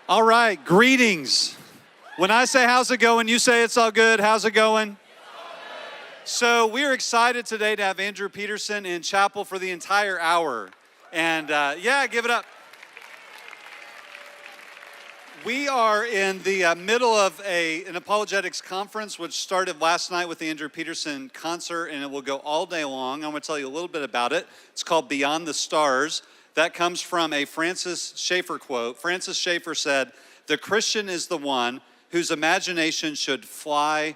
All right, greetings. When I say how's it going, you say it's all good. How's it going? So we're excited today to have Andrew Peterson in chapel for the entire hour. And give it up. We are in the middle of an apologetics conference, which started last night with the Andrew Peterson concert, and it will go all day long. I'm going to tell you a little bit about it. It's called Beyond the Stars. That comes from a Francis Schaeffer quote. Francis Schaeffer said, "The Christian is the one whose imagination should fly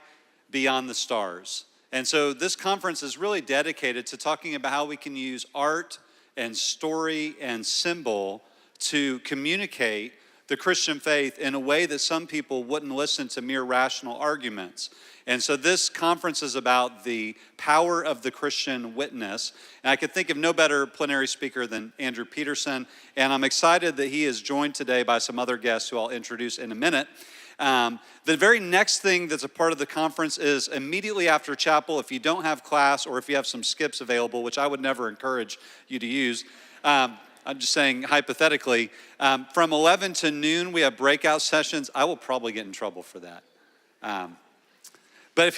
beyond the stars." And so this conference is really dedicated to talking about how we can use art and story and symbol to communicate the Christian faith in a way that some people wouldn't listen to mere rational arguments. And so this conference is about the power of the Christian witness. And I could think of no better plenary speaker than Andrew Peterson. And I'm excited that he is joined today by some other guests who I'll introduce in a minute. The very next thing that's a part of the conference is immediately after chapel, if you don't have class or if you have some skips available, which I would never encourage you to use, I'm just saying hypothetically, from 11 to noon, we have breakout sessions. I will probably get in trouble for that. But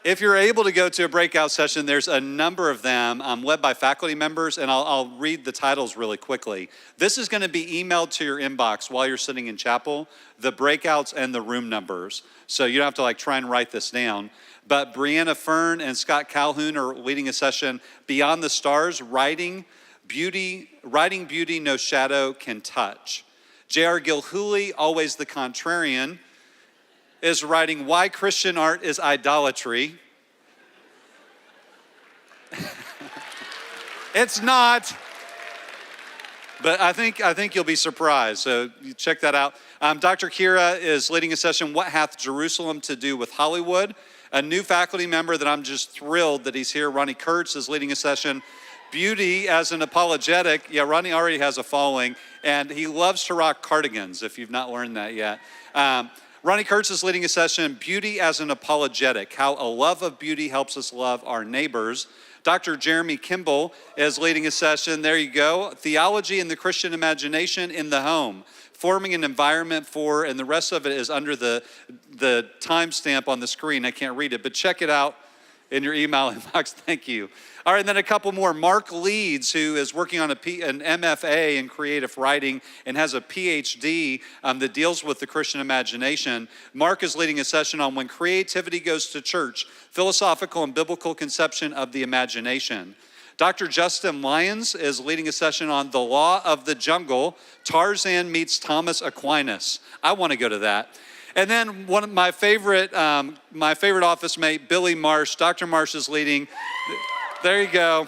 if you're able to go to a breakout session, there's a number of them led by faculty members, and I'll read the titles really quickly. This is going to be emailed to your inbox while you're sitting in chapel, the breakouts and the room numbers. So you don't have to try and write this down. But Brianna Fern and Scott Calhoun are leading a session, Beyond the Stars, Writing Beauty No Shadow Can Touch. J.R. Gilhooly, always the contrarian, is writing Why Christian Art is Idolatry. It's not, but I think you'll be surprised. So you check that out. Dr. Kira is leading a session, What Hath Jerusalem to Do with Hollywood? A new faculty member that I'm just thrilled that he's here, Ronnie Kurtz, is leading a session, Beauty as an Apologetic. Yeah, Ronnie already has a following, and he loves to rock cardigans, if you've not learned that yet. Ronnie Kurtz is leading a session, Beauty as an Apologetic, How a Love of Beauty Helps Us Love Our Neighbors. Dr. Jeremy Kimball is leading a session, there you go, Theology and the Christian Imagination in the Home, Forming an Environment for, and the rest of it is under the timestamp on the screen. I can't read it, but check it out in your email inbox. Thank you. All right, and then a couple more. Mark Leeds, who is working on an MFA in creative writing and has a PhD that deals with the Christian imagination. Mark is leading a session on When Creativity Goes to Church, Philosophical and Biblical Conception of the Imagination. Dr. Justin Lyons is leading a session on The Law of the Jungle, Tarzan meets Thomas Aquinas. I want to go to that. And then one of my favorite office mate, Billy Marsh. Dr. Marsh is leading, there you go,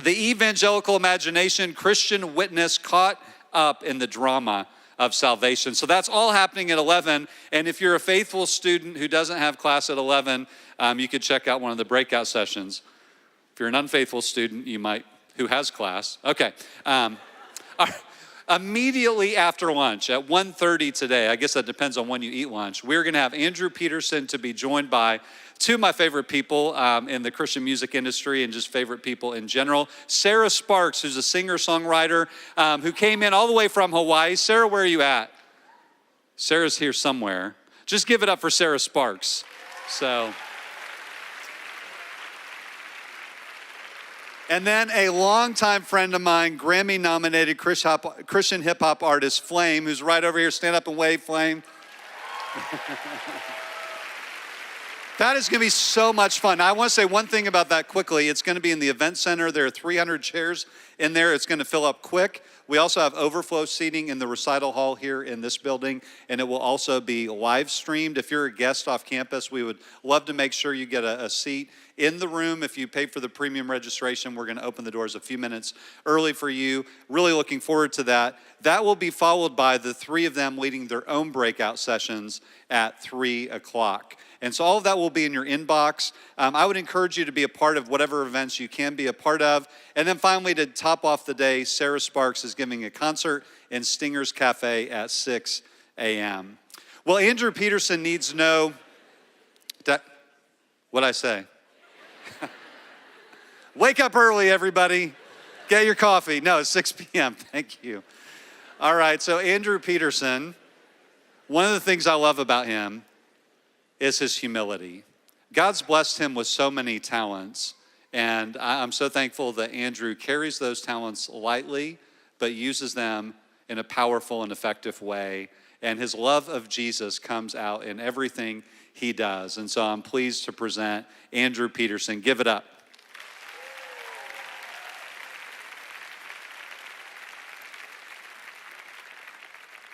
The Evangelical Imagination, Christian Witness Caught Up in the Drama of Salvation. So that's all happening at 11. And if you're a faithful student who doesn't have class at 11, you could check out one of the breakout sessions. If you're an unfaithful student, who has class. Okay. Immediately after lunch at 1:30 today, I guess that depends on when you eat lunch, we're going to have Andrew Peterson to be joined by two of my favorite people in the Christian music industry and just favorite people in general. Sarah Sparks, who's a singer-songwriter who came in all the way from Hawaii. Sarah, where are you at? Sarah's here somewhere. Just give it up for Sarah Sparks. And then a longtime friend of mine, Grammy-nominated Christian hip-hop artist, Flame, who's right over here. Stand up and wave, Flame. That is going to be so much fun. Now, I want to say one thing about that quickly. It's going to be in the event center. There are 300 chairs in there. It's going to fill up quick. We also have overflow seating in the recital hall here in this building, and it will also be live streamed. If you're a guest off campus, we would love to make sure you get a seat in the room. If you pay for the premium registration, we're going to open the doors a few minutes early for you. Really looking forward to that. That will be followed by the three of them leading their own breakout sessions at 3 o'clock. And so all of that will be in your inbox. I would encourage you to be a part of whatever events you can be a part of. And then finally, to top off the day, Sarah Sparks is giving a concert in Stinger's Cafe at 6 a.m. Well, Andrew Peterson needs no, what'd I say? Wake up early, everybody. Get your coffee. No, it's 6 p.m. Thank you. All right, so Andrew Peterson, one of the things I love about him is his humility. God's blessed him with so many talents, and I'm so thankful that Andrew carries those talents lightly, but uses them in a powerful and effective way. And his love of Jesus comes out in everything he does. And so I'm pleased to present Andrew Peterson. Give it up.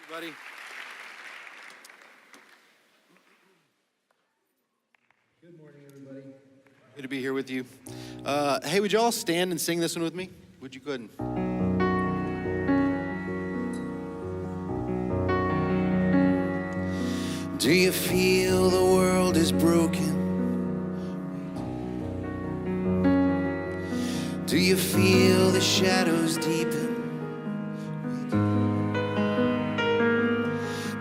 Everybody. Good morning, everybody. Good to be here with you. Hey, would you all stand and sing this one with me? Would you go ahead and... Do you feel the world is broken? Do you feel the shadows deepen?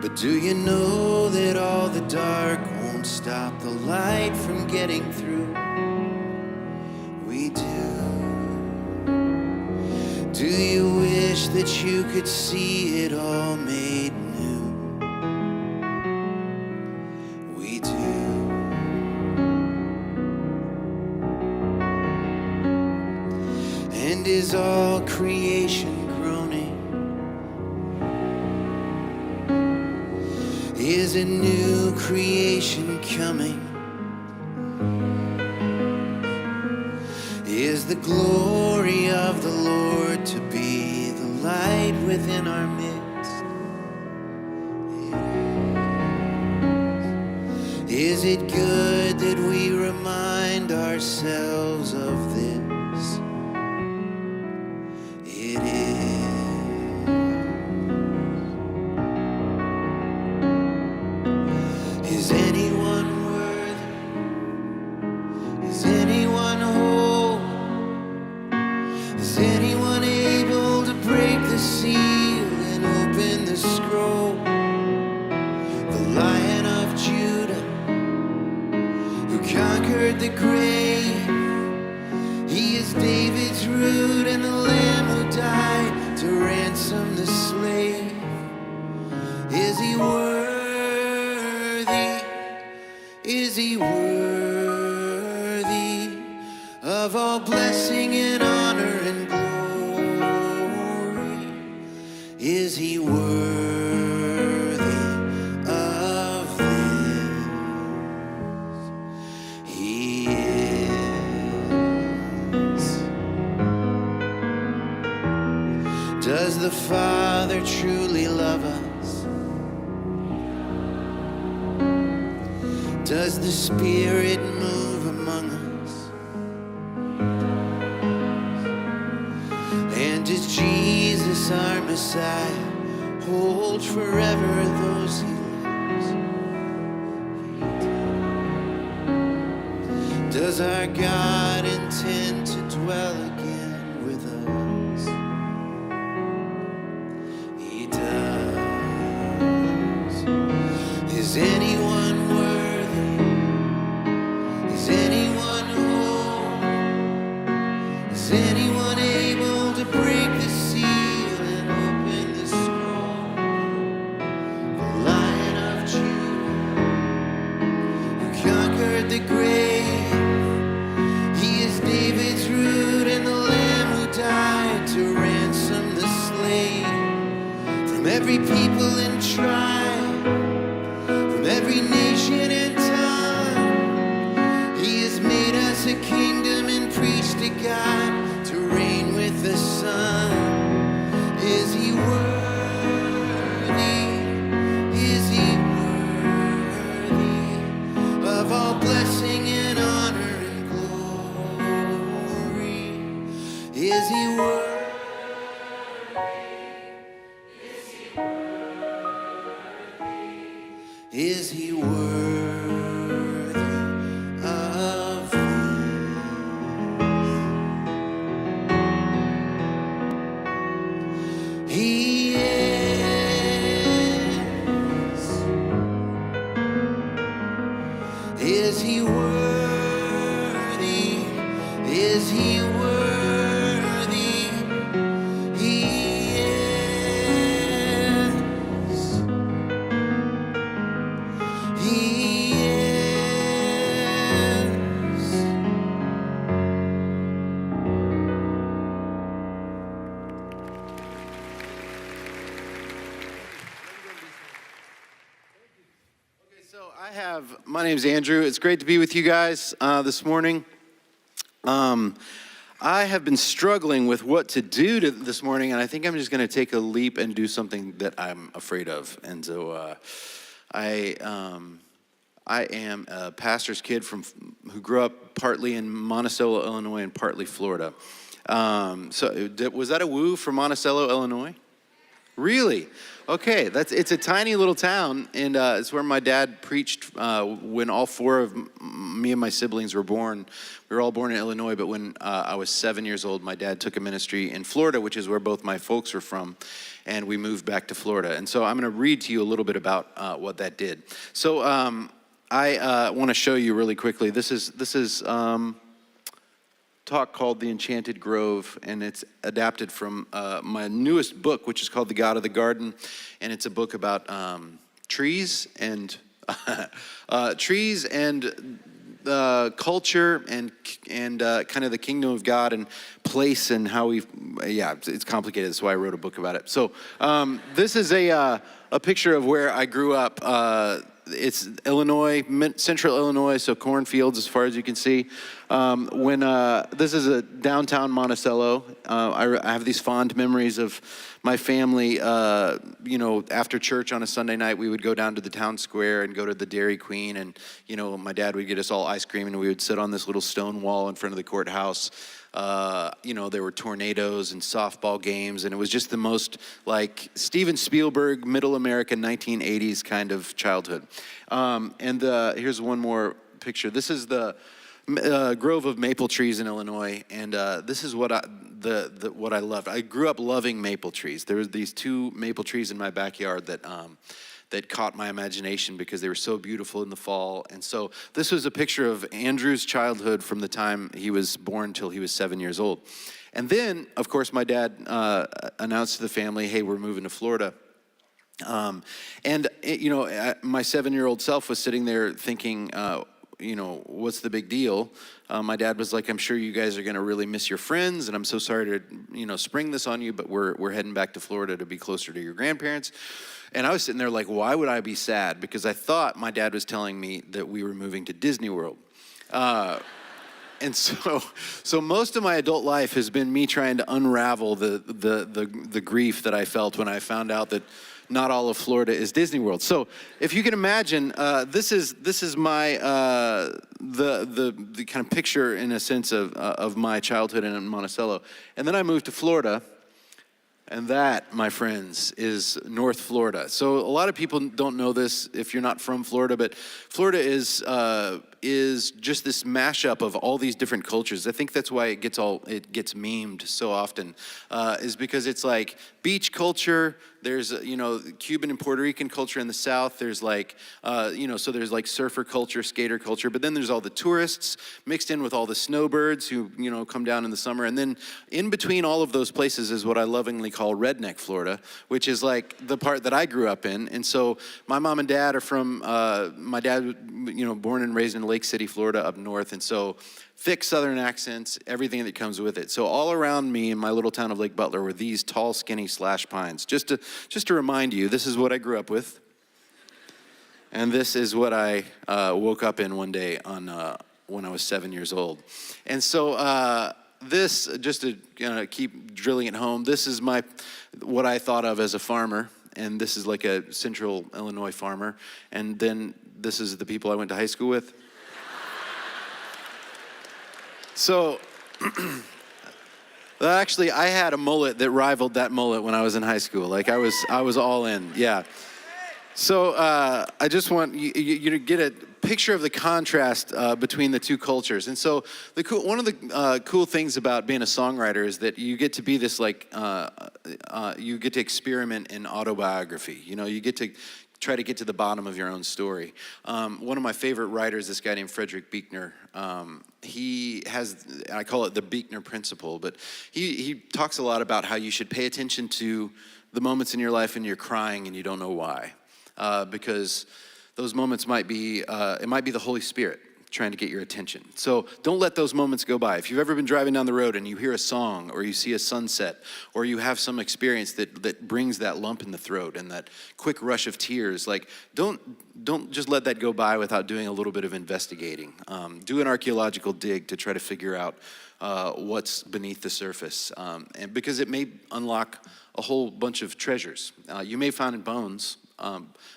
But do you know that all the dark won't stop the light from getting through? We do. Do you wish that you could see it all made new? We do. And is all creation groaning? Is a new creation coming? Is the glory of the Lord to be the light within our midst? Is it good that we remind ourselves of this? It is. Is anyone worthy? Is anyone whole? Is anyone able to break the seal and open the scroll? The Lion of Judah, who conquered the grave, he is David's root and the Lamb who died to ransom the slave. Is he worthy? Is he worthy of all blessing and honor and glory? Is he worthy of this? He is. Does the Father truly love us? Does the Spirit move among us? And does Jesus, our Messiah, hold forever those he loves? Does our God intend to dwell again with us? He does. Is anyone worthy? Is anyone whole? Is anyone able to break the seal and open the scroll? The Lion of Judah, who conquered the grave, he is David's root and the Lamb who died to ransom the slave. From every people and tribe, from every nation and tongue, he has made us a kingdom and priest to God, to reign with the Son. Is he worthy? Is he worthy of all blessing and honor and glory? Is he worthy? Is he worthy of this? He is. Is he worthy? Is he worthy? He is. My name's Andrew. It's great to be with you guys this morning. I have been struggling with what to do this morning, and I think I'm just going to take a leap and do something that I'm afraid of. And so I am a pastor's kid who grew up partly in Monticello, Illinois, and partly Florida. Was that a woo from Monticello, Illinois? Really? Okay, it's a tiny little town, and it's where my dad preached when all four of me and my siblings were born. We were all born in Illinois, but when I was 7 years old, my dad took a ministry in Florida, which is where both my folks were from, and we moved back to Florida. And so I'm going to read to you a little bit about what that did. So I want to show you really quickly. This is talk called The Enchanted Grove, and it's adapted from my newest book, which is called The God of the Garden, and it's a book about trees and culture and kind of the kingdom of God and place and how it's complicated. That's why I wrote a book about it. So this is a picture of where I grew up. It's Illinois, central Illinois, so cornfields as far as you can see. This is a downtown Monticello. I have these fond memories of my family. After church on a Sunday night, we would go down to the town square and go to the Dairy Queen, and my dad would get us all ice cream, and we would sit on this little stone wall in front of the courthouse. There were tornadoes and softball games, and it was just the most like Steven Spielberg, middle American 1980s kind of childhood. Here's one more picture. This is the grove of maple trees in Illinois, and this is what I loved. I grew up loving maple trees. There was these two maple trees in my backyard that caught my imagination because they were so beautiful in the fall. And so this was a picture of Andrew's childhood from the time he was born till he was 7 years old. And then, of course, my dad announced to the family, hey, we're moving to Florida. My 7-year-old self was sitting there thinking, what's the big deal? My dad was like, I'm sure you guys are going to really miss your friends, and I'm so sorry to, spring this on you, but we're heading back to Florida to be closer to your grandparents. And I was sitting there like, why would I be sad? Because I thought my dad was telling me that we were moving to Disney World. And so most of my adult life has been me trying to unravel the grief that I felt when I found out that not all of Florida is Disney World. So if you can imagine, this is my the kind of picture in a sense of my childhood in Monticello. And then I moved to Florida. And that, my friends, is North Florida. So a lot of people don't know this if you're not from Florida, but Florida is just this mashup of all these different cultures. I think that's why it gets memed so often, is because it's like beach culture. There's Cuban and Puerto Rican culture in the South. There's so there's like surfer culture, skater culture, but then there's all the tourists mixed in with all the snowbirds who come down in the summer, and then in between all of those places is what I lovingly call redneck Florida, which is like the part that I grew up in. And so my mom and dad are from my dad, born and raised in Lake City, Florida, up north, and so thick Southern accents, everything that comes with it. So all around me in my little town of Lake Butler were these tall, skinny slash pines. Just to remind you, this is what I grew up with, and this is what I woke up in one day when I was 7 years old. And so this, just to keep drilling it home, this is what I thought of as a farmer, and this is like a central Illinois farmer, and then this is the people I went to high school with. So, actually, I had a mullet that rivaled that mullet when I was in high school. Like I was all in, yeah. So I just want you to get a picture of the contrast between the two cultures. And so one of the cool things about being a songwriter is that you get to be this you get to experiment in autobiography. You get to try to get to the bottom of your own story. One of my favorite writers, this guy named Frederick Buechner, he has, I call it the Buechner principle, but he talks a lot about how you should pay attention to the moments in your life and you're crying and you don't know why. Because those moments might be the Holy Spirit trying to get your attention. So don't let those moments go by. If you've ever been driving down the road and you hear a song or you see a sunset or you have some experience that brings that lump in the throat and that quick rush of tears, like don't just let that go by without doing a little bit of investigating. Do an archaeological dig to try to figure out what's beneath the surface, and because it may unlock a whole bunch of treasures. You may find bones,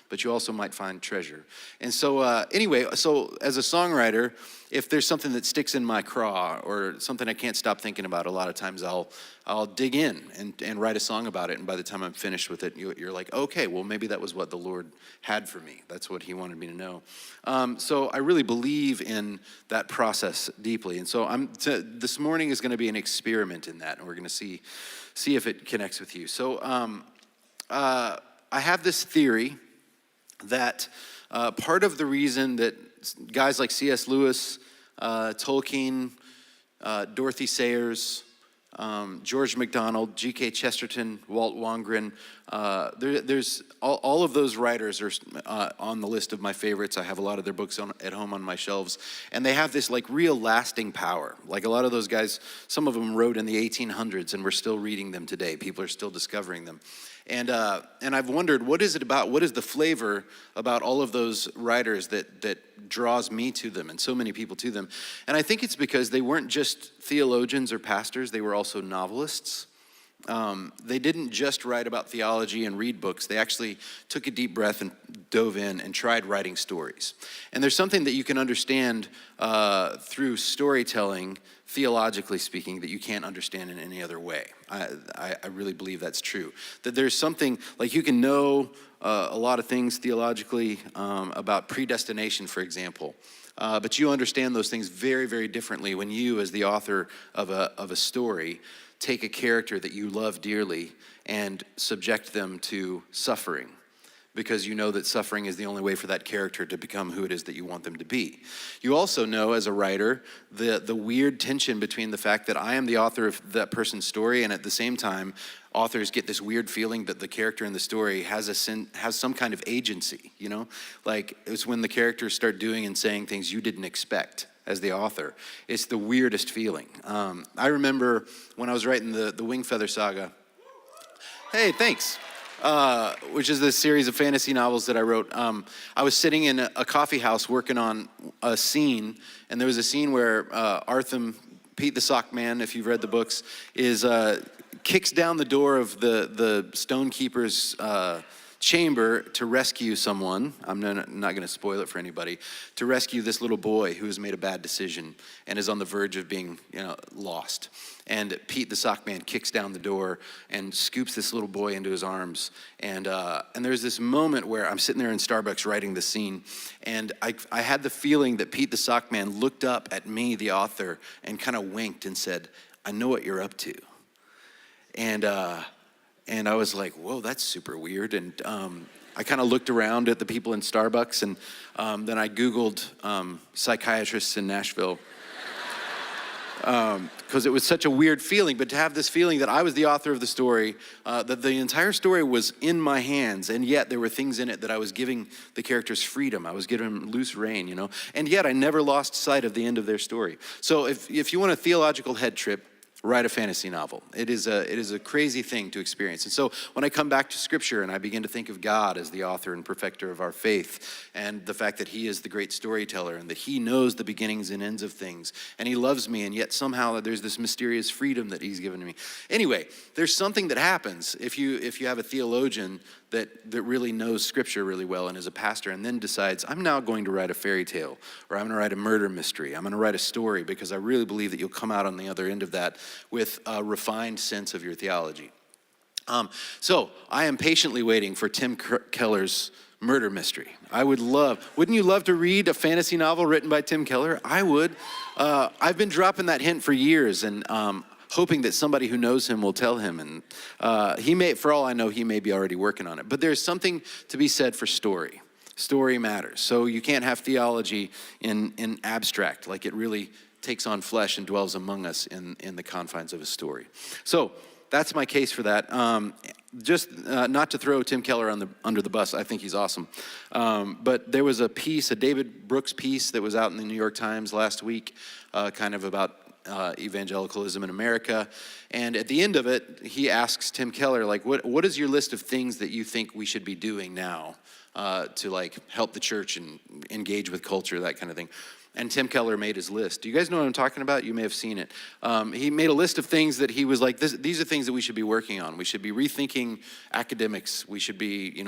but you also might find treasure. And so anyway, so as a songwriter, if there's something that sticks in my craw or something I can't stop thinking about, a lot of times I'll dig in and write a song about it. And by the time I'm finished with it, you're like, okay, well, maybe that was what the Lord had for me. That's what he wanted me to know. So I really believe in that process deeply. And so this morning is going to be an experiment in that, and we're going to see if it connects with you. So I have this theory that part of the reason that guys like C.S. Lewis, Tolkien, Dorothy Sayers, George MacDonald, G.K. Chesterton, Walt Wangren, there's all of those writers are on the list of my favorites. I have a lot of their books at home on my shelves, and they have this like real lasting power. Like a lot of those guys, some of them wrote in the 1800s, and we're still reading them today. People are still discovering them. And I've wondered, what is it about, what is the flavor about all of those writers that draws me to them and so many people to them? And I think it's because they weren't just theologians or pastors, they were also novelists. They didn't just write about theology and read books. They actually took a deep breath and dove in and tried writing stories. And there's something that you can understand through storytelling, theologically speaking, that you can't understand in any other way. I really believe that's true. That there's something, like you can know a lot of things theologically about predestination, for example. But you understand those things very, very differently when you, as the author of a story, take a character that you love dearly and subject them to suffering, because you know that suffering is the only way for that character to become who it is that you want them to be. You also know, as a writer, the weird tension between the fact that I am the author of that person's story, and at the same time, authors get this weird feeling that the character in the story has some kind of agency, you know? Like, it's when the characters start doing and saying things you didn't expect as the author. It's the weirdest feeling. I remember when I was writing the Wingfeather Saga. Hey, thanks. Which is this series of fantasy novels that I wrote. I was sitting in a coffee house working on a scene, and there was a scene where Arthur, Pete the Sock Man, if you've read the books, kicks down the door of the Stonekeeper's chamber to rescue someone. I'm not going to spoil it for anybody. To rescue this little boy who has made a bad decision and is on the verge of being, lost. And Pete the Sock Man kicks down the door and scoops this little boy into his arms. And there's this moment where I'm sitting there in Starbucks writing the scene, and I had the feeling that Pete the Sock Man looked up at me, the author, and kind of winked and said, "I know what you're up to." And I was like, whoa, that's super weird. And I kind of looked around at the people in Starbucks, and then I Googled psychiatrists in Nashville. Because it was such a weird feeling, but to have this feeling that I was the author of the story, that the entire story was in my hands, and yet there were things in it that I was giving the characters freedom. I was giving them loose rein, and yet I never lost sight of the end of their story. So if you want a theological head trip, write a fantasy novel. It is a crazy thing to experience. And so when I come back to Scripture and I begin to think of God as the author and perfecter of our faith, and the fact that he is the great storyteller and that he knows the beginnings and ends of things, and he loves me, and yet somehow there's this mysterious freedom that he's given to me. Anyway, there's something that happens if you have a theologian that really knows Scripture really well and is a pastor, and then decides, I'm now going to write a fairy tale, or I'm going to write a murder mystery. I'm going to write a story, because I really believe that you'll come out on the other end of that with a refined sense of your theology. So I am patiently waiting for Tim Keller's murder mystery. Wouldn't you love to read a fantasy novel written by Tim Keller? I would. I've been dropping that hint for years, and hoping that somebody who knows him will tell him. And he may, for all I know, he may be already working on it. But there's something to be said for story. Story matters. So you can't have theology in abstract, like it really takes on flesh and dwells among us in the confines of a story. So that's my case for that. just not to throw Tim Keller under the bus, I think he's awesome. But there was a David Brooks piece that was out in the New York Times last week, kind of about evangelicalism in America. And at the end of it, he asks Tim Keller, like, what is your list of things that you think we should be doing now to like help the church and engage with culture, that kind of thing. And Tim Keller made his list. Do you guys know what I'm talking about? You may have seen it. He made a list of things that he was like, these are things that we should be working on. We should be rethinking academics. We should be,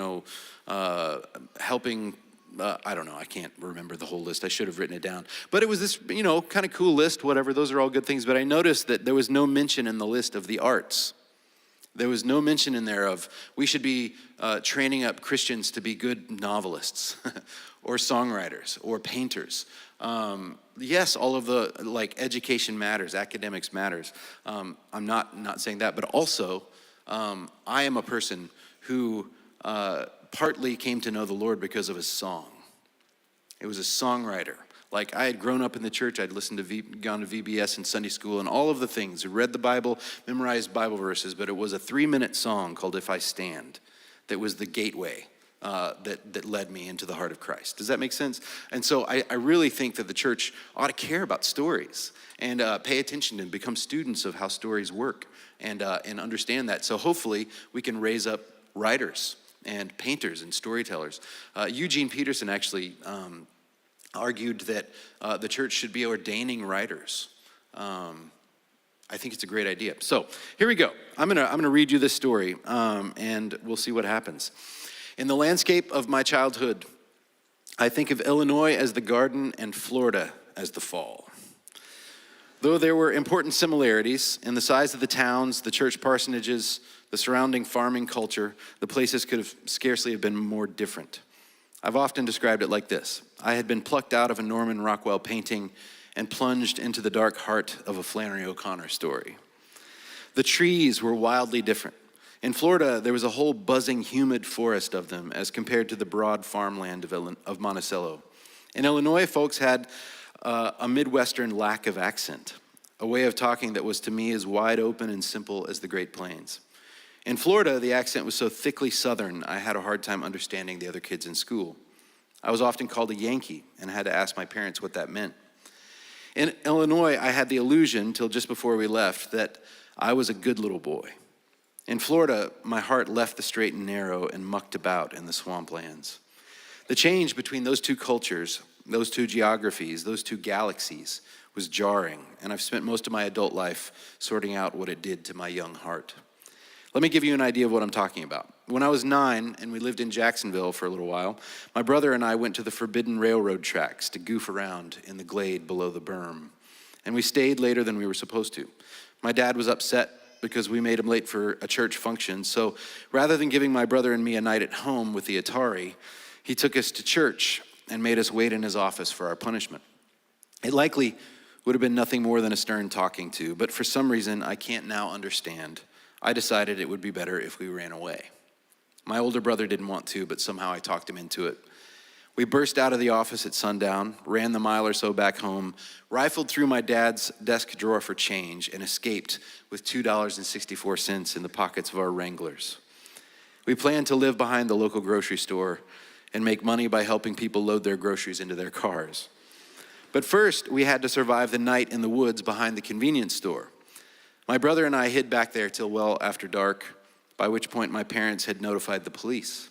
helping, I don't know, I can't remember the whole list. I should have written it down. But it was this, kind of cool list, whatever. Those are all good things. But I noticed that there was no mention in the list of the arts. There was no mention in there of we should be training up Christians to be good novelists or songwriters or painters. Yes, all of the education matters, academics matters. I'm not saying that, but also I am a person who partly came to know the Lord because of his song. It was a songwriter. Like I had grown up in the church, I'd listened to gone to VBS and Sunday school and all of the things, read the Bible, memorized Bible verses, but it was a 3-minute song called If I Stand that was the gateway that led me into the heart of Christ. Does that make sense? And so I really think that the church ought to care about stories and pay attention and become students of how stories work and understand that. So hopefully we can raise up writers and painters and storytellers. Eugene Peterson actually argued that the church should be ordaining writers. I think it's a great idea. So here we go. I'm gonna read you this story, and we'll see what happens. In the landscape of my childhood, I think of Illinois as the garden and Florida as the fall. Though there were important similarities in the size of the towns, the church parsonages, the surrounding farming culture, the places could have scarcely have been more different. I've often described it like this. I had been plucked out of a Norman Rockwell painting and plunged into the dark heart of a Flannery O'Connor story. The trees were wildly different. In Florida, there was a whole buzzing, humid forest of them as compared to the broad farmland of Monticello. In Illinois, folks had a Midwestern lack of accent, a way of talking that was to me as wide open and simple as the Great Plains. In Florida, the accent was so thickly Southern, I had a hard time understanding the other kids in school. I was often called a Yankee and had to ask my parents what that meant. In Illinois, I had the illusion, till just before we left, that I was a good little boy. In Florida, my heart left the straight and narrow and mucked about in the swamplands. The change between those two cultures, those two geographies, those two galaxies was jarring, and I've spent most of my adult life sorting out what it did to my young heart. Let me give you an idea of what I'm talking about. When I was 9 and we lived in Jacksonville for a little while, my brother and I went to the forbidden railroad tracks to goof around in the glade below the berm. And we stayed later than we were supposed to. My dad was upset because we made him late for a church function. So rather than giving my brother and me a night at home with the Atari, he took us to church and made us wait in his office for our punishment. It likely would have been nothing more than a stern talking to, but for some reason I can't now understand. I decided it would be better if we ran away. My older brother didn't want to, but somehow I talked him into it. We burst out of the office at sundown, ran the mile or so back home, rifled through my dad's desk drawer for change, and escaped with $2.64 in the pockets of our Wranglers. We planned to live behind the local grocery store and make money by helping people load their groceries into their cars. But first, we had to survive the night in the woods behind the convenience store. My brother and I hid back there till well after dark, by which point my parents had notified the police.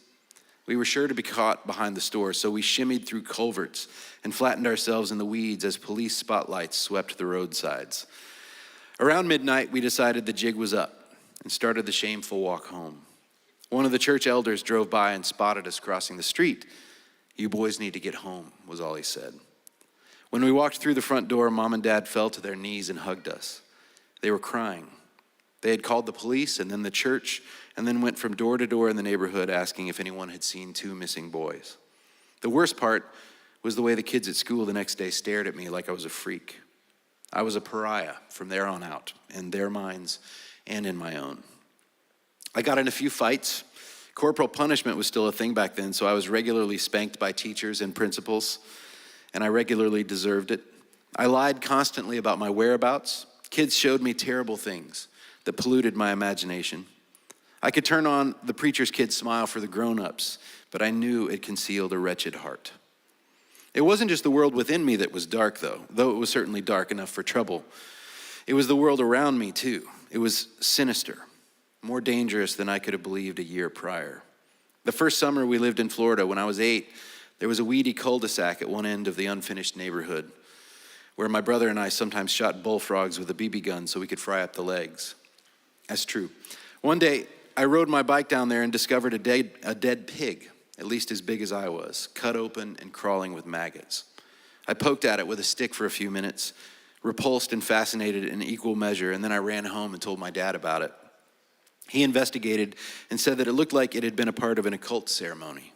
We were sure to be caught behind the store, so we shimmied through culverts and flattened ourselves in the weeds as police spotlights swept the roadsides. Around midnight, we decided the jig was up and started the shameful walk home. One of the church elders drove by and spotted us crossing the street. "You boys need to get home," was all he said. When we walked through the front door, Mom and Dad fell to their knees and hugged us. They were crying. They had called the police and then the church and then went from door to door in the neighborhood asking if anyone had seen 2 missing boys. The worst part was the way the kids at school the next day stared at me like I was a freak. I was a pariah from there on out, in their minds and in my own. I got in a few fights. Corporal punishment was still a thing back then, so I was regularly spanked by teachers and principals, and I regularly deserved it. I lied constantly about my whereabouts. Kids showed me terrible things that polluted my imagination. I could turn on the preacher's kid smile for the grown-ups, but I knew it concealed a wretched heart. It wasn't just the world within me that was dark, though it was certainly dark enough for trouble. It was the world around me, too. It was sinister, more dangerous than I could have believed a year prior. The first summer we lived in Florida, when I was 8, there was a weedy cul-de-sac at one end of the unfinished neighborhood where my brother and I sometimes shot bullfrogs with a BB gun so we could fry up the legs. That's true. One day, I rode my bike down there and discovered a dead pig, at least as big as I was, cut open and crawling with maggots. I poked at it with a stick for a few minutes, repulsed and fascinated in equal measure, and then I ran home and told my dad about it. He investigated and said that it looked like it had been a part of an occult ceremony.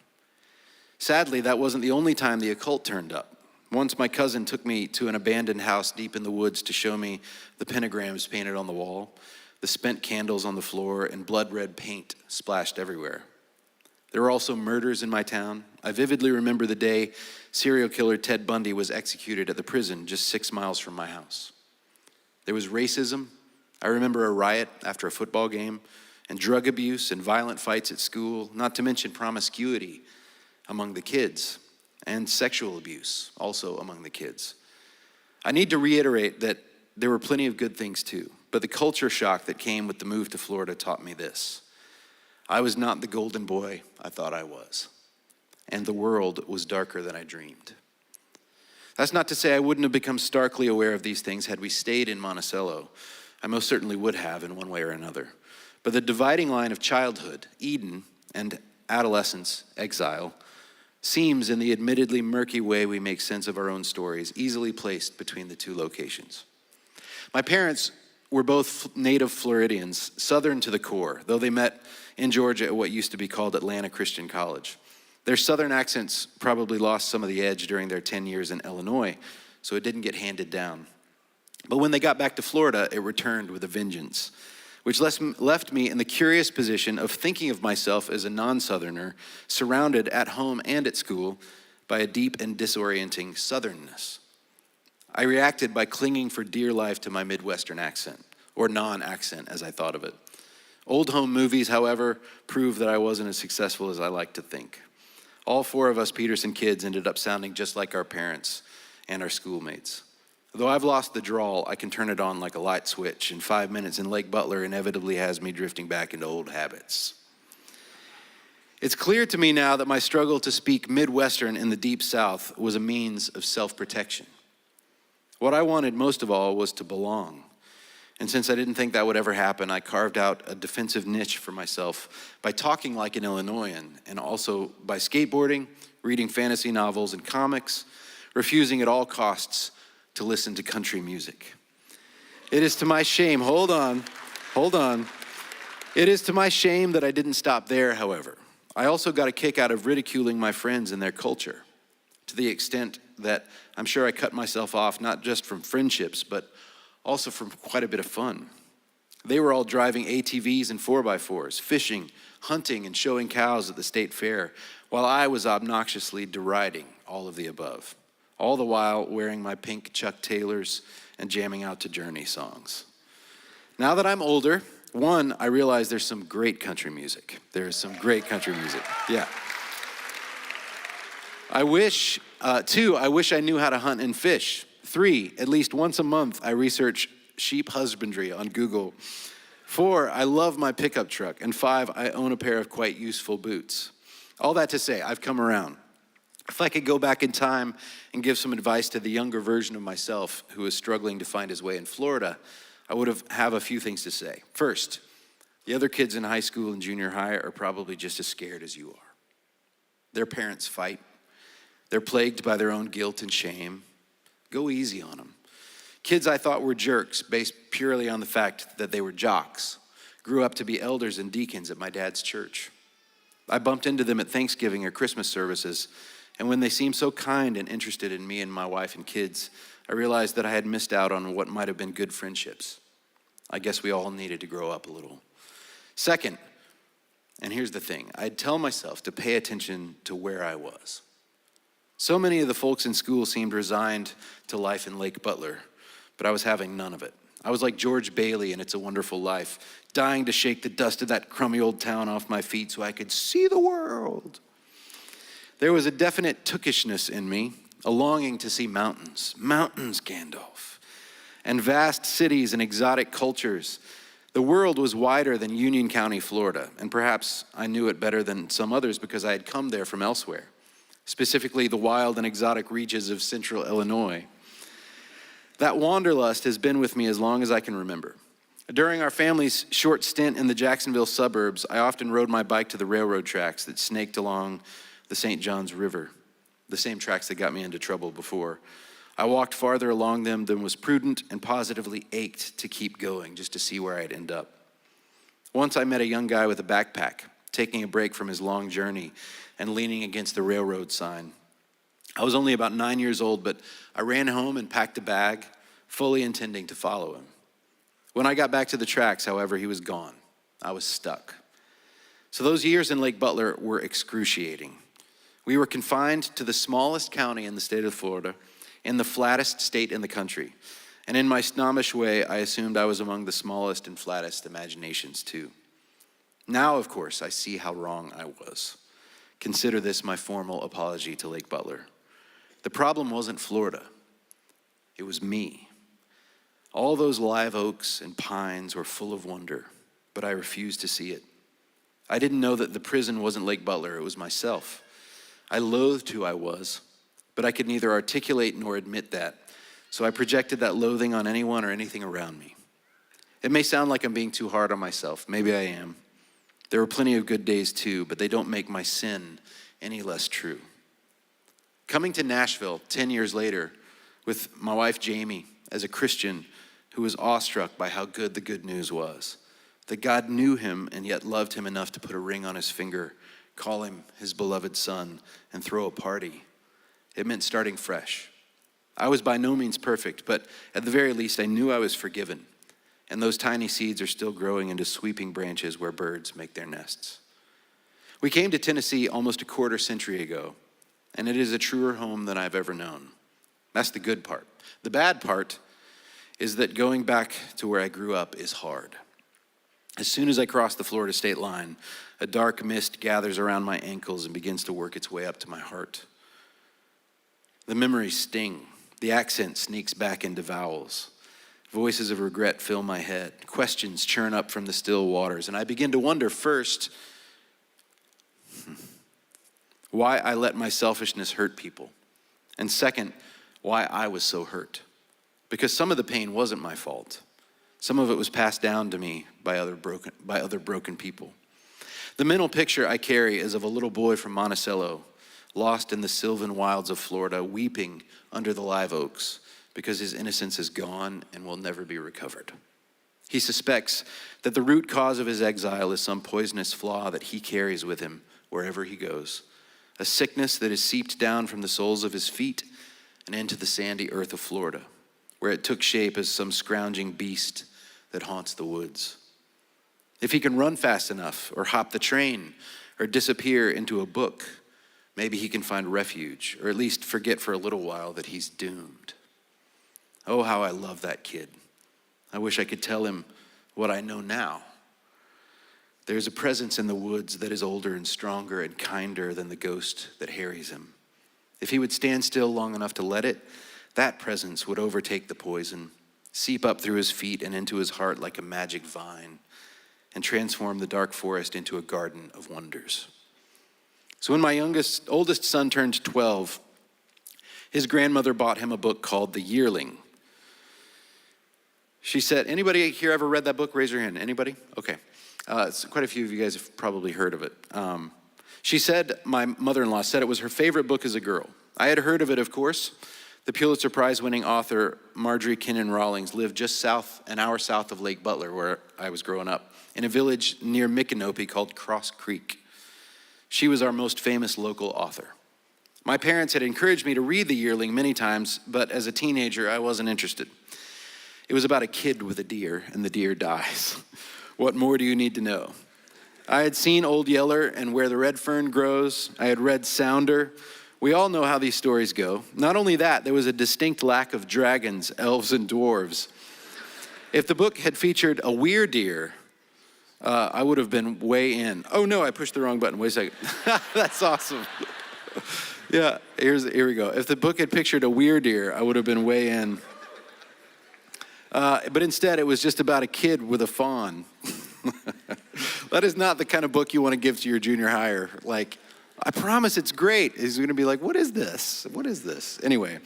Sadly, that wasn't the only time the occult turned up. Once my cousin took me to an abandoned house deep in the woods to show me the pentagrams painted on the wall, the spent candles on the floor, and blood-red paint splashed everywhere. There were also murders in my town. I vividly remember the day serial killer Ted Bundy was executed at the prison just 6 miles from my house. There was racism. I remember a riot after a football game, and drug abuse and violent fights at school, not to mention promiscuity among the kids, and sexual abuse also among the kids. I need to reiterate that there were plenty of good things too, but the culture shock that came with the move to Florida taught me this. I was not the golden boy I thought I was, and the world was darker than I dreamed. That's not to say I wouldn't have become starkly aware of these things had we stayed in Monticello. I most certainly would have in one way or another. But the dividing line of childhood, Eden, and adolescence, exile, seems, in the admittedly murky way we make sense of our own stories, easily placed between the two locations. My parents were both native Floridians, Southern to the core, though they met in Georgia at what used to be called Atlanta Christian College. Their Southern accents probably lost some of the edge during their 10 years in Illinois, so it didn't get handed down. But when they got back to Florida, it returned with a vengeance, which left me in the curious position of thinking of myself as a non-Southerner, surrounded at home and at school by a deep and disorienting Southernness. I reacted by clinging for dear life to my Midwestern accent, or non-accent as I thought of it. Old home movies, however, proved that I wasn't as successful as I like to think. All 4 of us Peterson kids ended up sounding just like our parents and our schoolmates. Though I've lost the drawl, I can turn it on like a light switch, and 5 minutes in Lake Butler inevitably has me drifting back into old habits. It's clear to me now that my struggle to speak Midwestern in the Deep South was a means of self-protection. What I wanted most of all was to belong. And since I didn't think that would ever happen, I carved out a defensive niche for myself by talking like an Illinoisan, and also by skateboarding, reading fantasy novels and comics, refusing at all costs to listen to country music. It is to my shame, hold on. It is to my shame that I didn't stop there, however. I also got a kick out of ridiculing my friends and their culture, to the extent that I'm sure I cut myself off not just from friendships, but also from quite a bit of fun. They were all driving ATVs and 4x4s, fishing, hunting, and showing cows at the state fair, while I was obnoxiously deriding all of the above, all the while wearing my pink Chuck Taylors and jamming out to Journey songs. Now that I'm older, 1, I realize there's some great country music. There is some great country music, yeah. 2, I wish I knew how to hunt and fish. 3, at least once a month, I research sheep husbandry on Google. 4, I love my pickup truck. And 5, I own a pair of quite useful boots. All that to say, I've come around. If I could go back in time and give some advice to the younger version of myself who is struggling to find his way in Florida, I would have a few things to say. First, the other kids in high school and junior high are probably just as scared as you are. Their parents fight. They're plagued by their own guilt and shame. Go easy on them. Kids I thought were jerks based purely on the fact that they were jocks grew up to be elders and deacons at my dad's church. I bumped into them at Thanksgiving or Christmas services, and when they seemed so kind and interested in me and my wife and kids, I realized that I had missed out on what might have been good friendships. I guess we all needed to grow up a little. Second, and here's the thing, I'd tell myself to pay attention to where I was. So many of the folks in school seemed resigned to life in Lake Butler, but I was having none of it. I was like George Bailey in It's a Wonderful Life, dying to shake the dust of that crummy old town off my feet so I could see the world. There was a definite tookishness in me, a longing to see mountains, Gandalf, and vast cities and exotic cultures. The world was wider than Union County, Florida, and perhaps I knew it better than some others because I had come there from elsewhere, specifically the wild and exotic reaches of central Illinois. That wanderlust has been with me as long as I can remember. During our family's short stint in the Jacksonville suburbs, I often rode my bike to the railroad tracks that snaked along the St. Johns River, the same tracks that got me into trouble before. I walked farther along them than was prudent and positively ached to keep going just to see where I'd end up. Once I met a young guy with a backpack, taking a break from his long journey and leaning against the railroad sign. I was only about 9 years old, but I ran home and packed a bag, fully intending to follow him. When I got back to the tracks, however, he was gone. I was stuck. So those years in Lake Butler were excruciating. We were confined to the smallest county in the state of Florida, in the flattest state in the country. And in my snobbish way, I assumed I was among the smallest and flattest imaginations too. Now, of course, I see how wrong I was. Consider this my formal apology to Lake Butler. The problem wasn't Florida. It was me. All those live oaks and pines were full of wonder, but I refused to see it. I didn't know that the prison wasn't Lake Butler, it was myself. I loathed who I was, but I could neither articulate nor admit that, so I projected that loathing on anyone or anything around me. It may sound like I'm being too hard on myself. Maybe I am. There were plenty of good days too, but they don't make my sin any less true. Coming to Nashville 10 years later with my wife Jamie as a Christian who was awestruck by how good the good news was, that God knew him and yet loved him enough to put a ring on his finger, call him his beloved son, and throw a party. It meant starting fresh. I was by no means perfect, but at the very least I knew I was forgiven, and those tiny seeds are still growing into sweeping branches where birds make their nests. We came to Tennessee almost a quarter century ago, and it is a truer home than I've ever known. That's the good part. The bad part is that going back to where I grew up is hard. As soon as I cross the Florida state line, a dark mist gathers around my ankles and begins to work its way up to my heart. The memories sting. The accent sneaks back into vowels. Voices of regret fill my head. Questions churn up from the still waters, and I begin to wonder first, why I let my selfishness hurt people. And second, why I was so hurt. Because some of the pain wasn't my fault. Some of it was passed down to me by other broken people. The mental picture I carry is of a little boy from Monticello, lost in the sylvan wilds of Florida, weeping under the live oaks because his innocence is gone and will never be recovered. He suspects that the root cause of his exile is some poisonous flaw that he carries with him wherever he goes. A sickness that is seeped down from the soles of his feet and into the sandy earth of Florida, where it took shape as some scrounging beast that haunts the woods. If he can run fast enough, or hop the train, or disappear into a book, maybe he can find refuge, or at least forget for a little while that he's doomed. Oh, how I love that kid. I wish I could tell him what I know now. There's a presence in the woods that is older and stronger and kinder than the ghost that harries him. If he would stand still long enough to let it, that presence would overtake the poison, seep up through his feet and into his heart like a magic vine, and transform the dark forest into a garden of wonders. So when my oldest son turned 12, his grandmother bought him a book called The Yearling. She said, anybody here ever read that book? Raise your hand. Anybody? Okay. Quite a few of you guys have probably heard of it. She said, my mother-in-law said it was her favorite book as a girl. I had heard of it, of course. The Pulitzer Prize-winning author Marjorie Kinnan Rawlings lived just an hour south of Lake Butler, where I was growing up, in a village near Micanopy called Cross Creek. She was our most famous local author. My parents had encouraged me to read The Yearling many times, but as a teenager, I wasn't interested. It was about a kid with a deer, and the deer dies. What more do you need to know? I had seen Old Yeller and Where the Red Fern Grows. I had read Sounder. We all know how these stories go. Not only that, there was a distinct lack of dragons, elves, and dwarves. If the book had featured a weird deer, I would have been way in. Oh no, I pushed the wrong button. Wait a second. That's awesome. Yeah, here we go. If the book had pictured a weird deer, I would have been way in. But instead, it was just about a kid with a fawn. That is not the kind of book you want to give to your junior higher. Like, I promise it's great. He's going to be like, what is this? What is this? Anyway,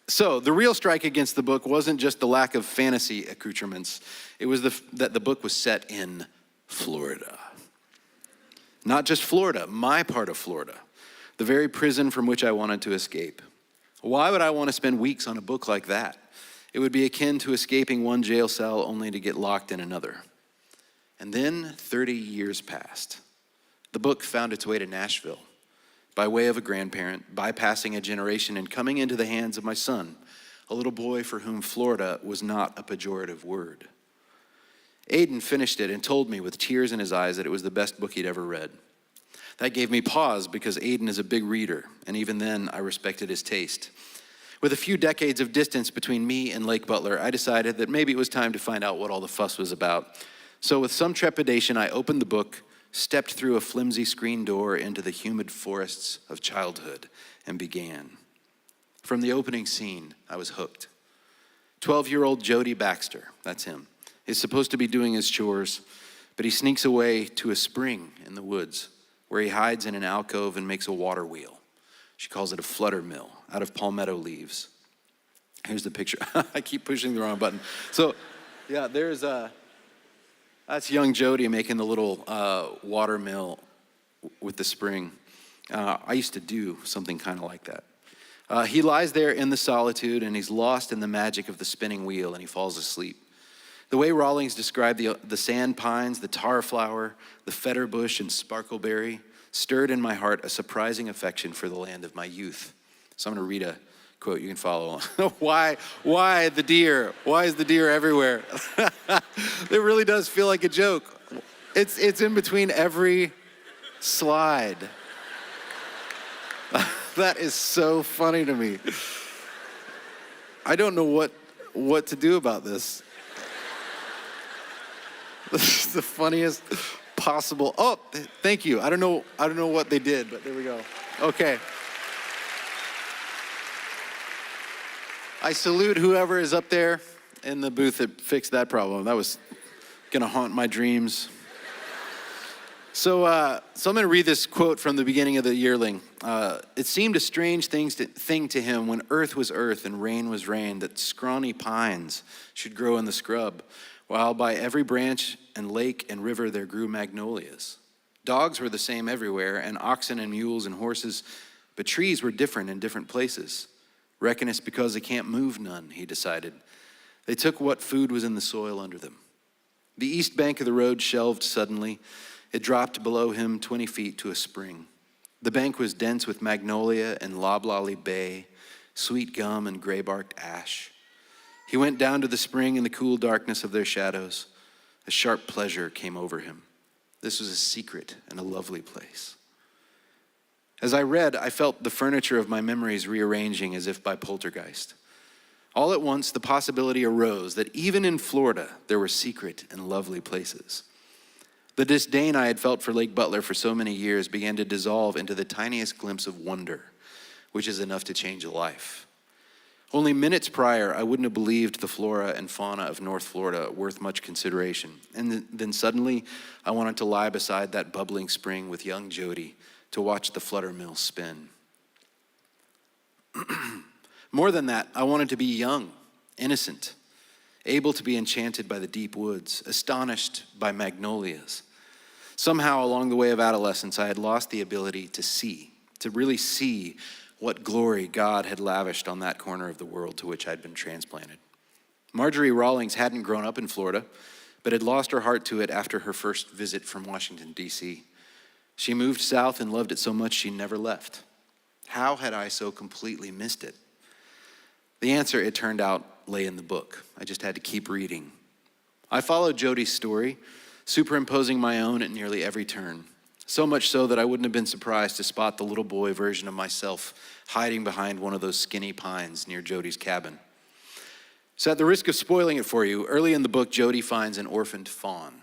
so the real strike against the book wasn't just the lack of fantasy accoutrements. It was that the book was set in Florida. Not just Florida, my part of Florida, the very prison from which I wanted to escape. Why would I want to spend weeks on a book like that? It would be akin to escaping one jail cell only to get locked in another. And then 30 years passed. The book found its way to Nashville by way of a grandparent, bypassing a generation and coming into the hands of my son, a little boy for whom Florida was not a pejorative word. Aiden finished it and told me with tears in his eyes that it was the best book he'd ever read. That gave me pause because Aiden is a big reader, and even then I respected his taste. With a few decades of distance between me and Lake Butler, I decided that maybe it was time to find out what all the fuss was about. So with some trepidation, I opened the book, stepped through a flimsy screen door into the humid forests of childhood, and began. From the opening scene, I was hooked. 12-year-old Jody Baxter, that's him, is supposed to be doing his chores, but he sneaks away to a spring in the woods where he hides in an alcove and makes a water wheel. She calls it a flutter mill out of palmetto leaves. Here's the picture. I keep pushing the wrong button. So, yeah, that's young Jody making the little water mill with the spring. I used to do something kind of like that. He lies there in the solitude and he's lost in the magic of the spinning wheel and he falls asleep. The way Rawlings described the sand pines, the tar flower, the fetter bush, and sparkleberry stirred in my heart a surprising affection for the land of my youth. So I'm going to read a quote you can follow on. Why the deer? Why is the deer everywhere? It really does feel like a joke. It's in between every slide. That is so funny to me. I don't know what to do about this. This is the funniest possible. Oh, thank you. I don't know what they did, but there we go. Okay. I salute whoever is up there in the booth that fixed that problem. That was gonna haunt my dreams. So I'm gonna read this quote from the beginning of the Yearling. It seemed a strange thing to him when earth was earth and rain was rain, that scrawny pines should grow in the scrub, while by every branch and lake and river there grew magnolias. Dogs were the same everywhere, and oxen and mules and horses, but trees were different in different places. Reckon it's because they can't move none, he decided. They took what food was in the soil under them. The east bank of the road shelved suddenly. It dropped below him 20 feet to a spring. The bank was dense with magnolia and loblolly bay, sweet gum and gray-barked ash. He went down to the spring in the cool darkness of their shadows. A sharp pleasure came over him. This was a secret and a lovely place. As I read, I felt the furniture of my memories rearranging as if by poltergeist. All at once, the possibility arose that even in Florida, there were secret and lovely places. The disdain I had felt for Lake Butler for so many years began to dissolve into the tiniest glimpse of wonder, which is enough to change a life. Only minutes prior, I wouldn't have believed the flora and fauna of North Florida worth much consideration. And then suddenly, I wanted to lie beside that bubbling spring with young Jody to watch the flutter mill spin. More than that, I wanted to be young, innocent, able to be enchanted by the deep woods, astonished by magnolias. Somehow along the way of adolescence, I had lost the ability to see, to really see what glory God had lavished on that corner of the world to which I'd been transplanted. Marjorie Rawlings hadn't grown up in Florida, but had lost her heart to it after her first visit from Washington, D.C. She moved south and loved it so much she never left. How had I so completely missed it? The answer, it turned out, lay in the book. I just had to keep reading. I followed Jody's story, superimposing my own at nearly every turn. So much so that I wouldn't have been surprised to spot the little boy version of myself hiding behind one of those skinny pines near Jody's cabin. So at the risk of spoiling it for you, early in the book, Jody finds an orphaned fawn,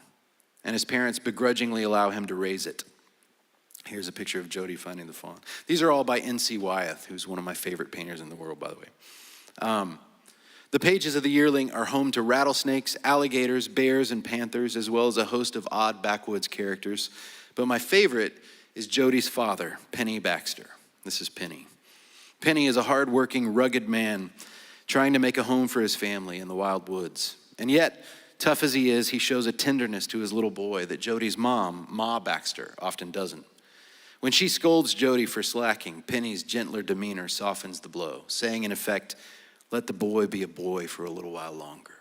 and his parents begrudgingly allow him to raise it. Here's a picture of Jody finding the fawn. These are all by N.C. Wyeth, who's one of my favorite painters in the world, by the way. The pages of the Yearling are home to rattlesnakes, alligators, bears, and panthers, as well as a host of odd backwoods characters. But my favorite is Jody's father, Penny Baxter. This is Penny. Penny is a hard-working, rugged man trying to make a home for his family in the wild woods. And yet, tough as he is, he shows a tenderness to his little boy that Jody's mom, Ma Baxter, often doesn't. When she scolds Jody for slacking, Penny's gentler demeanor softens the blow, saying in effect, "Let the boy be a boy for a little while longer."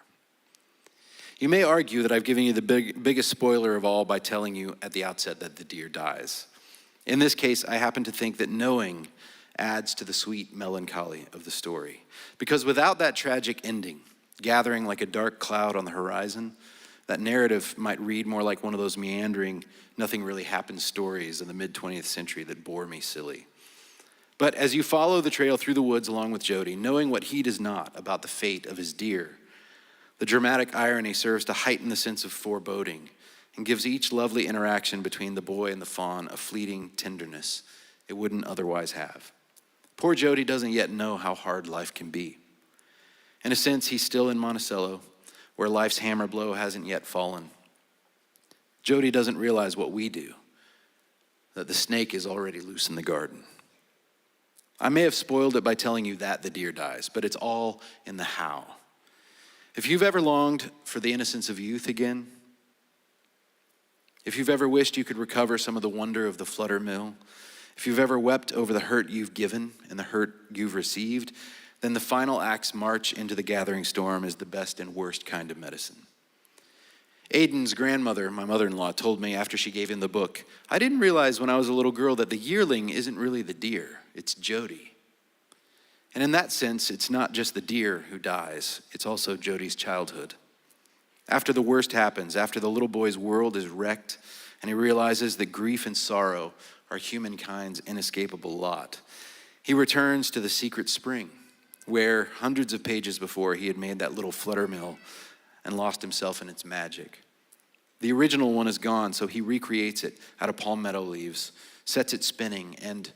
You may argue that I've given you the biggest spoiler of all by telling you at the outset that the deer dies. In this case, I happen to think that knowing adds to the sweet melancholy of the story. Because without that tragic ending, gathering like a dark cloud on the horizon, that narrative might read more like one of those meandering, nothing really happens stories in the mid-20th century that bore me silly. But as you follow the trail through the woods along with Jody, knowing what he does not about the fate of his deer, the dramatic irony serves to heighten the sense of foreboding and gives each lovely interaction between the boy and the fawn a fleeting tenderness it wouldn't otherwise have. Poor Jody doesn't yet know how hard life can be. In a sense, he's still in Monticello, where life's hammer blow hasn't yet fallen. Jody doesn't realize what we do, that the snake is already loose in the garden. I may have spoiled it by telling you that the deer dies, but it's all in the how. If you've ever longed for the innocence of youth again, if you've ever wished you could recover some of the wonder of the flutter mill, if you've ever wept over the hurt you've given and the hurt you've received, then the final act's march into the gathering storm is the best and worst kind of medicine. Aiden's grandmother, my mother-in-law, told me after she gave him the book, "I didn't realize when I was a little girl that the yearling isn't really the deer, it's Jody." And in that sense, it's not just the deer who dies, it's also Jody's childhood. After the worst happens, after the little boy's world is wrecked, and he realizes that grief and sorrow are humankind's inescapable lot, he returns to the secret spring, where hundreds of pages before he had made that little flutter mill and lost himself in its magic. The original one is gone, so he recreates it out of palmetto leaves, sets it spinning, and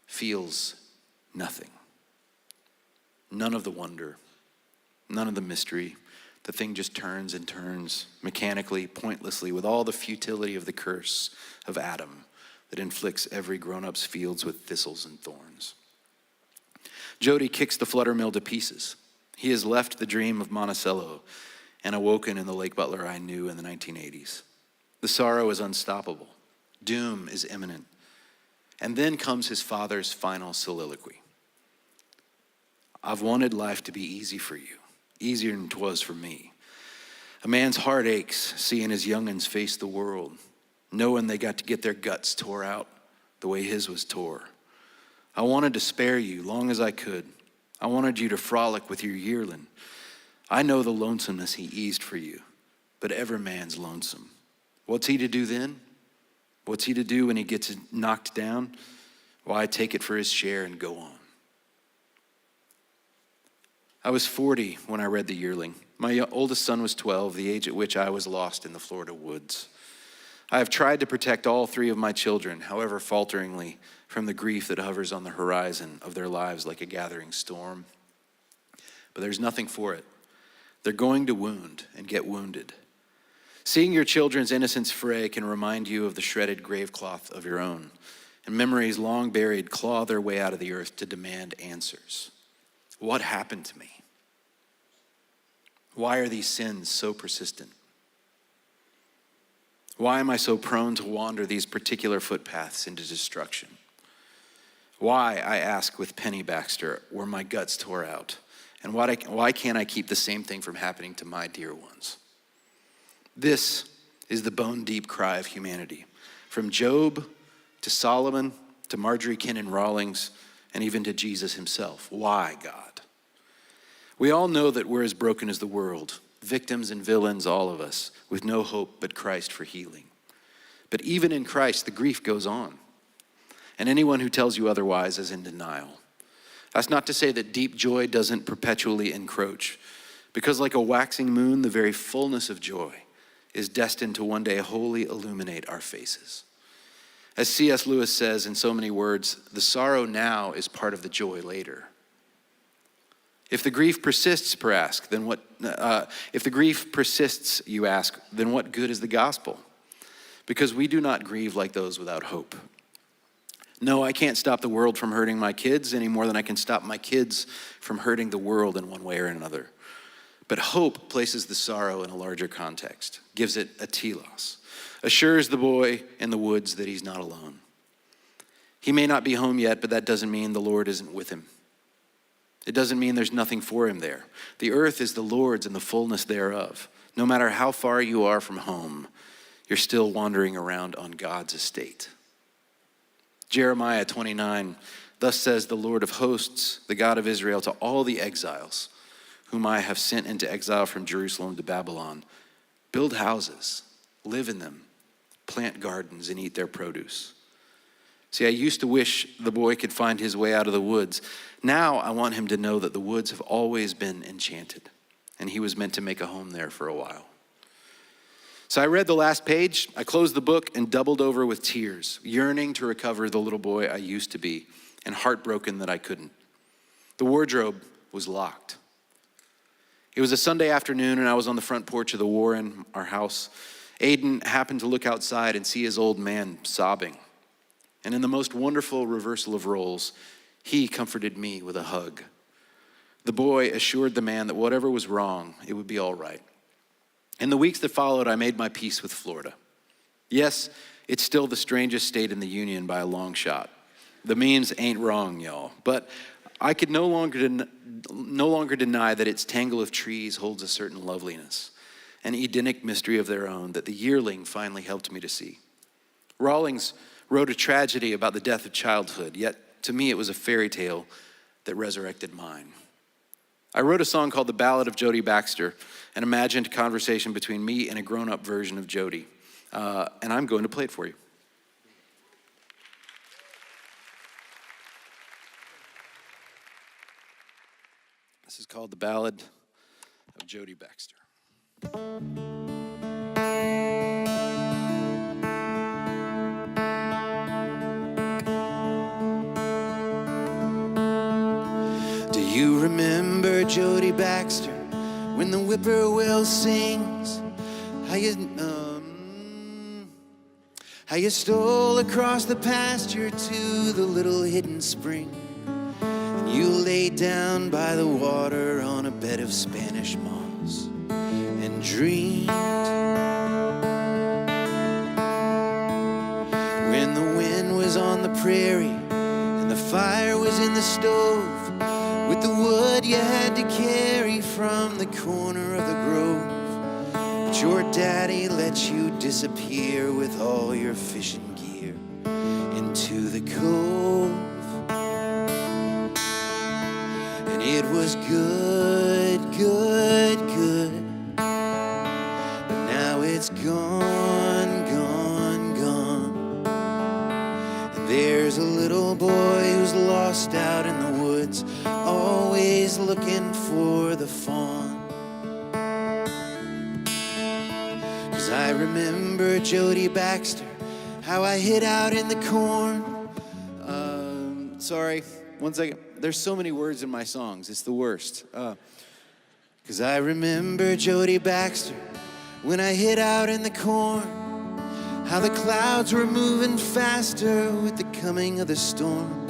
feels nothing. None of the wonder, none of the mystery. The thing just turns and turns, mechanically, pointlessly, with all the futility of the curse of Adam that inflicts every grown-up's fields with thistles and thorns. Jody kicks the flutter mill to pieces. He has left the dream of Monticello and awoken in the Lake Butler I knew in the 1980s. The sorrow is unstoppable. Doom is imminent. And then comes his father's final soliloquy. "I've wanted life to be easy for you, easier than 'twas for me. A man's heart aches seeing his young'uns face the world, knowing they got to get their guts tore out the way his was tore. I wanted to spare you long as I could. I wanted you to frolic with your yearling. I know the lonesomeness he eased for you, but every man's lonesome. What's he to do then? What's he to do when he gets knocked down? Why, take it for his share and go on." I was 40 when I read The Yearling. My oldest son was 12, the age at which I was lost in the Florida woods. I have tried to protect all three of my children, however falteringly, from the grief that hovers on the horizon of their lives like a gathering storm. But there's nothing for it. They're going to wound and get wounded. Seeing your children's innocence fray can remind you of the shredded grave cloth of your own, and memories long buried claw their way out of the earth to demand answers. What happened to me? Why are these sins so persistent? Why am I so prone to wander these particular footpaths into destruction? Why, I ask with Penny Baxter, were my guts tore out? And why can't I keep the same thing from happening to my dear ones? This is the bone-deep cry of humanity. From Job to Solomon to Marjorie Kinnan Rawlings and even to Jesus himself. Why, God? We all know that we're as broken as the world, victims and villains, all of us, with no hope but Christ for healing. But even in Christ, the grief goes on. And anyone who tells you otherwise is in denial. That's not to say that deep joy doesn't perpetually encroach, Because like a waxing moon, the very fullness of joy is destined to one day wholly illuminate our faces. As C.S. Lewis says in so many words, the sorrow now is part of the joy later. If the grief persists, you ask, then what good is the gospel? Because we do not grieve like those without hope. No, I can't stop the world from hurting my kids any more than I can stop my kids from hurting the world in one way or another. But hope places the sorrow in a larger context, gives it a telos, assures the boy in the woods that he's not alone. He may not be home yet, but that doesn't mean the Lord isn't with him. It doesn't mean there's nothing for him there. The earth is the Lord's and the fullness thereof. No matter how far you are from home, you're still wandering around on God's estate. Jeremiah 29, thus says the Lord of hosts, the God of Israel, to all the exiles whom I have sent into exile from Jerusalem to Babylon, build houses, live in them, plant gardens, and eat their produce. See, I used to wish the boy could find his way out of the woods. Now I want him to know that the woods have always been enchanted, and he was meant to make a home there for a while. So I read the last page, I closed the book and doubled over with tears, yearning to recover the little boy I used to be, and heartbroken that I couldn't. The wardrobe was locked. It was a Sunday afternoon, and I was on the front porch of the Warren, our house. Aiden happened to look outside and see his old man sobbing. And in the most wonderful reversal of roles, he comforted me with a hug. The boy assured the man that whatever was wrong, it would be all right. In the weeks that followed, I made my peace with Florida. Yes, it's still the strangest state in the union by a long shot. The memes ain't wrong, y'all. But I could no longer deny that its tangle of trees holds a certain loveliness, an Edenic mystery of their own that the Yearling finally helped me to see. Rawlings wrote a tragedy about the death of childhood, yet to me it was a fairy tale that resurrected mine. I wrote a song called The Ballad of Jody Baxter, an imagined conversation between me and a grown-up version of Jody, and I'm going to play it for you. This is called The Ballad of Jody Baxter. Do you remember Jody Baxter when the whippoorwill sings? How you stole across the pasture to the little hidden spring, and you lay down by the water on a bed of Spanish moss and dreamed. When the wind was on the prairie and the fire was in the stove, with the wood you had to carry from the corner of the grove, but your daddy let you disappear with all your fishing gear into the cove. And it was good, good, good, but now it's gone, gone, gone. And there's a little boy who's lost out in the woods, always looking for the fawn. 'Cause I remember Jody Baxter, how I hid out in the corn. Sorry, one second. There's so many words in my songs, it's the worst. 'Cause I remember Jody Baxter when I hid out in the corn, how the clouds were moving faster with the coming of the storm.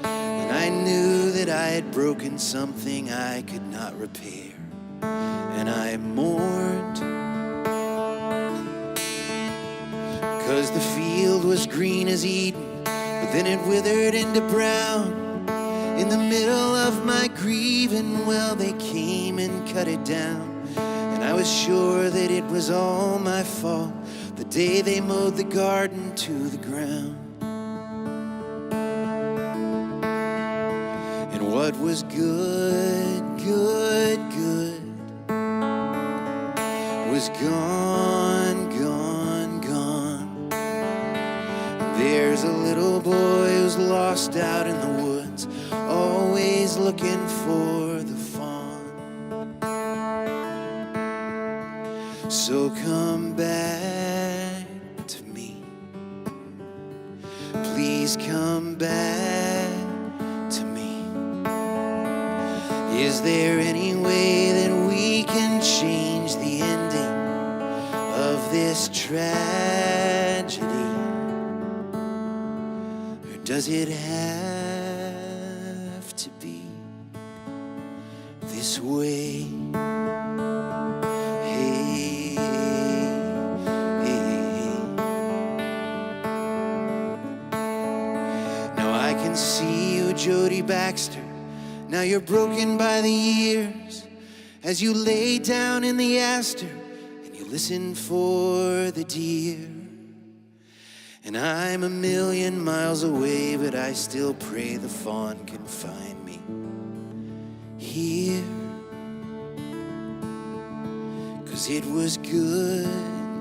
And I knew that I had broken something I could not repair, and I mourned. 'Cause the field was green as Eden, but then it withered into brown. In the middle of my grieving, well, they came and cut it down. And I was sure that it was all my fault the day they mowed the garden to the ground. And what was good, good, good was gone, gone, gone. There's a little boy who's lost out in the woods, always looking for the fawn. So come back to me. Please come back to me. Is there any way that we can change the ending of this tragedy? Or does it have to be this way? Hey, hey. Now I can see you, Jody Baxter. Now you're broken by the years as you lay down in the aster and you listen for the deer. And I'm a million miles away, but I still pray the fawn can find me here. 'Cause it was good,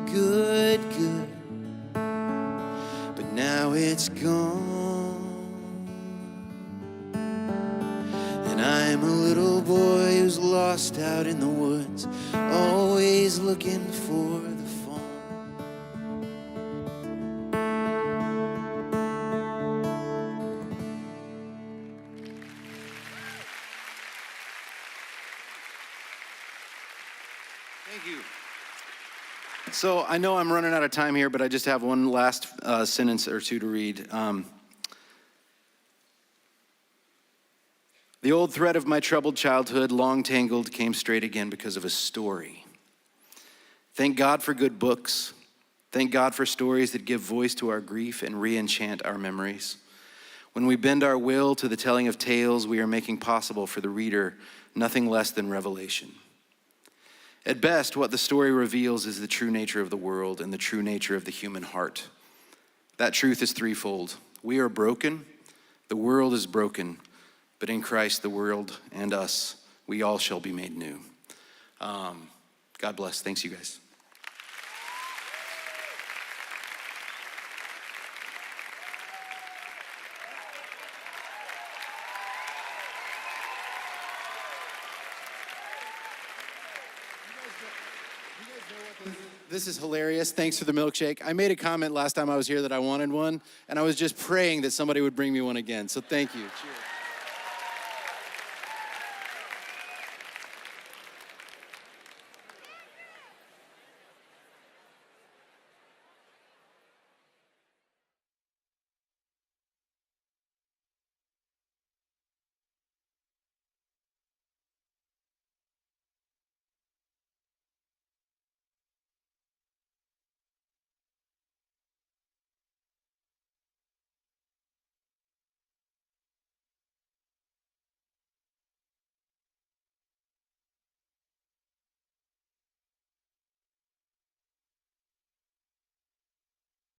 good, good, but now it's gone. And I'm a little boy who's lost out in the woods, always looking for the fawn. Thank you. So I know I'm running out of time here, but I just have one last sentence or two to read. The old thread of my troubled childhood, long tangled, came straight again because of a story. Thank God for good books. Thank God for stories that give voice to our grief and re-enchant our memories. When we bend our will to the telling of tales, we are making possible for the reader nothing less than revelation. At best, what the story reveals is the true nature of the world and the true nature of the human heart. That truth is threefold. We are broken, the world is broken, but in Christ, the world and us, we all shall be made new. God bless. Thanks, you guys. This is hilarious. Thanks for the milkshake. I made a comment last time I was here that I wanted one, and I was just praying that somebody would bring me one again. So thank you. Cheers.